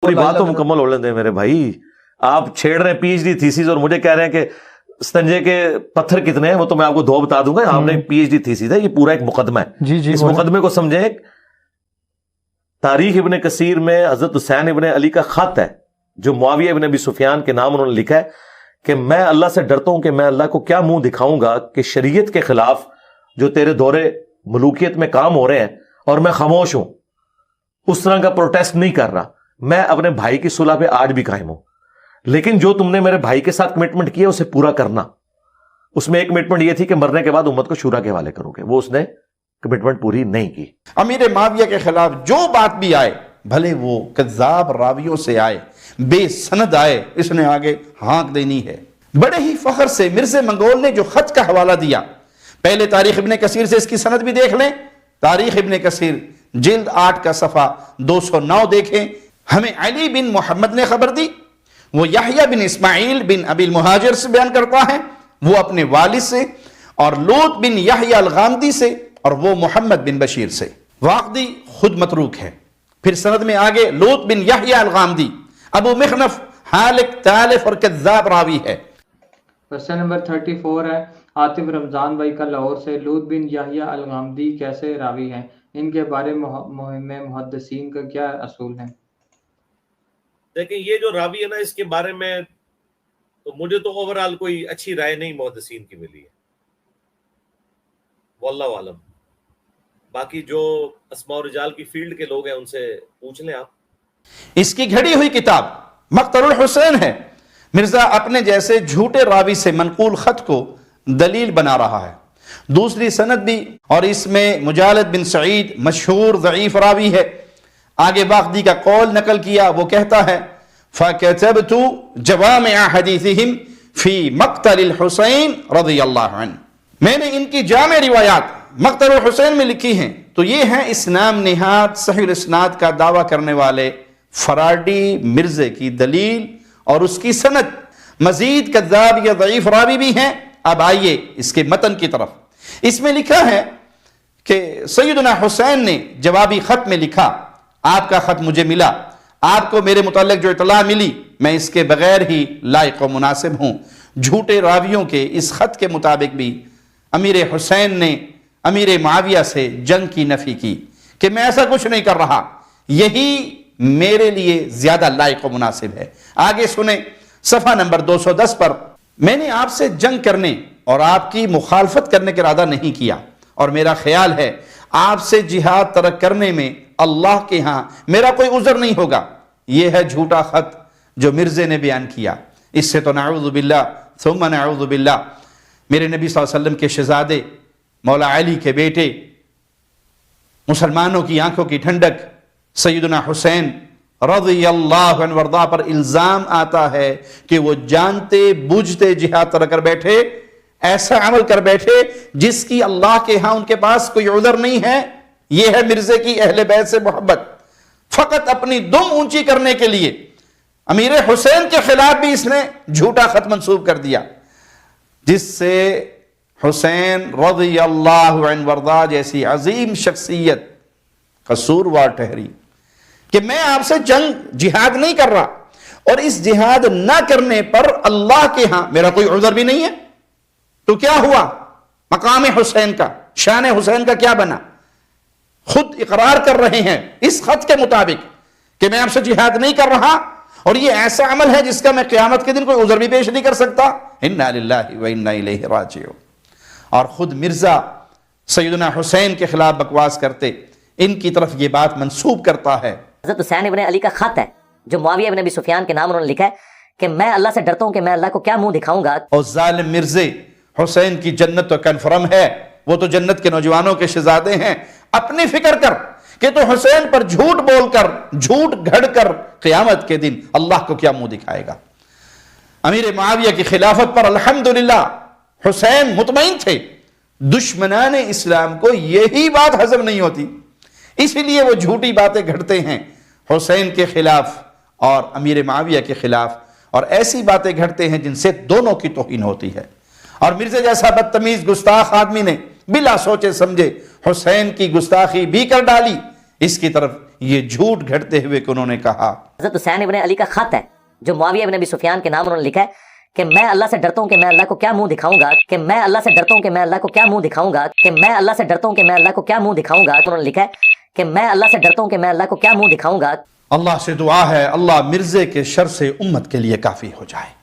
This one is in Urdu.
پوری بات تو مکمل ہو دیں میرے بھائی. آپ چھیڑ رہے ہیں پی ایچ ڈی تھیسز اور مجھے کہہ رہے ہیں کہ استنجے کے پتھر کتنے ہیں، وہ تو میں آپ کو دو بتا دوں گا. آپ نے پی ایچ ڈی تھیسز ہے، یہ پورا ایک مقدمہ ہے. اس مقدمے کو سمجھیں. تاریخ ابن کثیر میں حضرت حسین ابن علی کا خط ہے جو معاویہ ابن ابی سفیان کے نام انہوں نے لکھا ہے کہ میں اللہ سے ڈرتا ہوں کہ میں اللہ کو کیا منہ دکھاؤں گا کہ شریعت کے خلاف جو تیرے دورے ملوکیت میں کام ہو رہے ہیں اور میں خاموش ہوں، اس طرح کا پروٹیسٹ نہیں کر رہا. میں اپنے بھائی کی صلح پہ آج بھی قائم ہوں، لیکن جو تم نے میرے بھائی کے ساتھ کمٹمنٹ کی ہے اسے پورا کرنا. اس میں ایک کمٹمنٹ یہ تھی کہ مرنے کے بعد امت کو شورا کے حوالے کرو گے، وہ اس نے کمٹمنٹ پوری نہیں کی. امیر معاویہ کے خلاف جو بات بھی آئے، بھلے وہ کذاب راویوں سے آئے، بے سند آئے، اس نے آگے ہانک دینی ہے. بڑے ہی فخر سے مرزا منگول نے جو خط کا حوالہ دیا، پہلے تاریخ ابن کثیر سے اس کی سند بھی دیکھ لیں. تاریخ ابن کثیر جلد 8 کا صفحہ 209 دیکھیں. ہمیں علی بن محمد نے خبر دی، وہ یحییٰ بن اسماعیل بن ابی المہاجر سے بیان کرتا ہے، وہ اپنے والد سے، اور لوط بن یحییٰ الغامدی سے، اور وہ محمد بن بشیر سے. واقدی خود متروک ہے. پھر سند میں آگے لوط بن یحییٰ الغامدی، ابو مخنف، حالق، تالف اور کذاب راوی ہے. کوسچن نمبر 34 ہے عاطف رمضان بھائی کا لاہور سے. لوط بن یحییٰ الغامدی کیسے راوی ہیں؟ ان کے بارے میں محدثین کا کیا اصول ہیں؟ دیکھیں یہ جو راوی ہے نا، اس کے بارے میں تو مجھے تو اوورال کوئی اچھی رائے نہیں محدثین کی ملی ہے، واللہ عالم. باقی جو اسماء و رجال کی فیلڈ کے لوگ ہیں ان سے پوچھ لیں آپ. اس کی گھڑی ہوئی کتاب مقتل الحسین ہے. مرزا اپنے جیسے جھوٹے راوی سے منقول خط کو دلیل بنا رہا ہے. دوسری سند بھی، اور اس میں مجالد بن سعید مشہور ضعیف راوی ہے. آگے باقدی کا قول نقل کیا، وہ کہتا ہے فَكَتَبْتُ جَوَامِعَ حَدِيثِهِمْ فِي مَقْتَلِ الْحُسَيْنِ رضی اللہ عنہ. میں نے ان کی جامع روایات مقتل الحسین میں لکھی ہیں. تو یہ ہیں اس نام نہاد صحیح الاسناد کا دعویٰ کرنے والے فراڈی مرزے کی دلیل اور اس کی سند. مزید کذاب یا ضعیف راوی بھی ہیں. اب آئیے اس کے متن کی طرف. اس میں لکھا ہے کہ سیدنا حسین نے جوابی خط میں لکھا، آپ کا خط مجھے ملا، آپ کو میرے متعلق جو اطلاع ملی میں اس کے بغیر ہی لائق و مناسب ہوں. جھوٹے راویوں کے اس خط کے مطابق بھی امیر حسین نے امیر معاویہ سے جنگ کی نفی کی کہ میں ایسا کچھ نہیں کر رہا، یہی میرے لیے زیادہ لائق و مناسب ہے. آگے سنیں صفحہ نمبر 210 پر. میں نے آپ سے جنگ کرنے اور آپ کی مخالفت کرنے کا ارادہ نہیں کیا، اور میرا خیال ہے آپ سے جہاد ترک کرنے میں اللہ کے ہاں میرا کوئی عذر نہیں ہوگا. یہ ہے جھوٹا خط جو مرزے نے بیان کیا. اس سے تو نعوذ باللہ ثم نعوذ باللہ. میرے نبی صلی اللہ علیہ وسلم کے شہزادے، مولا علی کے بیٹے، مسلمانوں کی آنکھوں کی ٹھنڈک سیدنا حسین رضی اللہ عنہ وارضاہ پر الزام آتا ہے کہ وہ جانتے بوجھتے جہاد ترک کر بیٹھے، ایسا عمل کر بیٹھے جس کی اللہ کے ہاں ان کے پاس کوئی عذر نہیں ہے. یہ ہے مرزے کی اہل بیت سے محبت. فقط اپنی دم اونچی کرنے کے لیے امیر حسین کے خلاف بھی اس نے جھوٹا خط منسوب کر دیا، جس سے حسین رضی اللہ عنہ وارضاہ جیسی عظیم شخصیت قصوروار ٹھہری کہ میں آپ سے جنگ جہاد نہیں کر رہا، اور اس جہاد نہ کرنے پر اللہ کے ہاں میرا کوئی عذر بھی نہیں ہے. تو کیا ہوا؟ مقام حسین کا، شان حسین کا کیا بنا؟ خود اقرار کر رہے ہیں اس خط کے مطابق کہ میں آپ سے جہاد نہیں کر رہا، اور یہ ایسا عمل ہے جس کا میں قیامت کے دن کوئی عذر بھی پیش نہیں کر سکتا. انا للہ و انا الیہ راجعون. اور خود مرزا سیدنا حسین کے خلاف بکواس کرتے ان کی طرف یہ بات منسوب کرتا ہے. حضرت حسین ابن علی کا خط ہے جو معاویہ ابن ابی سفیان کے نام انہوں نے لکھا ہے کہ میں اللہ سے ڈرتا ہوں کہ میں اللہ کو کیا منہ دکھاؤں گا. اور ظالم مرزے، حسین کی جنت تو کنفرم ہے، وہ تو جنت کے نوجوانوں کے شہزادے ہیں. اپنی فکر کر کہ تو حسین پر جھوٹ بول کر، جھوٹ گھڑ کر قیامت کے دن اللہ کو کیا منہ دکھائے گا. امیر معاویہ کی خلافت پر الحمدللہ حسین مطمئن تھے. دشمنان اسلام کو یہی بات ہضم نہیں ہوتی، اسی لیے وہ جھوٹی باتیں گھڑتے ہیں حسین کے خلاف اور امیر معاویہ کے خلاف، اور ایسی باتیں گھڑتے ہیں جن سے دونوں کی توہین ہوتی ہے. اور مرزا جیسا بدتمیز گستاخ آدمی نے بلا سوچے سمجھے حسین کی گستاخی بھی کر ڈالی. اس کی طرف یہ جھوٹ گھڑتے ہوئے کہ انہوں نے کہا حضرت حسین ابن علی کا خط ہے جو معاویہ ابن ابی سفیان کے نام انہوں نے لکھا ہے کہ میں اللہ سے ڈرتا ہوں کہ میں اللہ کو کیا منہ دکھاؤں گا کہ میں اللہ سے ڈرتا ہوں کہ میں اللہ کو کیا منہ دکھاؤں گا کہ میں اللہ سے ڈرتا ہوں کہ میں اللہ کو کیا منہ دکھاؤں گا انہوں نے لکھا ہے کہ میں اللہ سے ڈرتا ہوں کہ میں اللہ کو کیا منہ دکھاؤں گا. اللہ سے دعا ہے اللہ مرزے کے شر سے امت کے لیے کافی ہو جائے.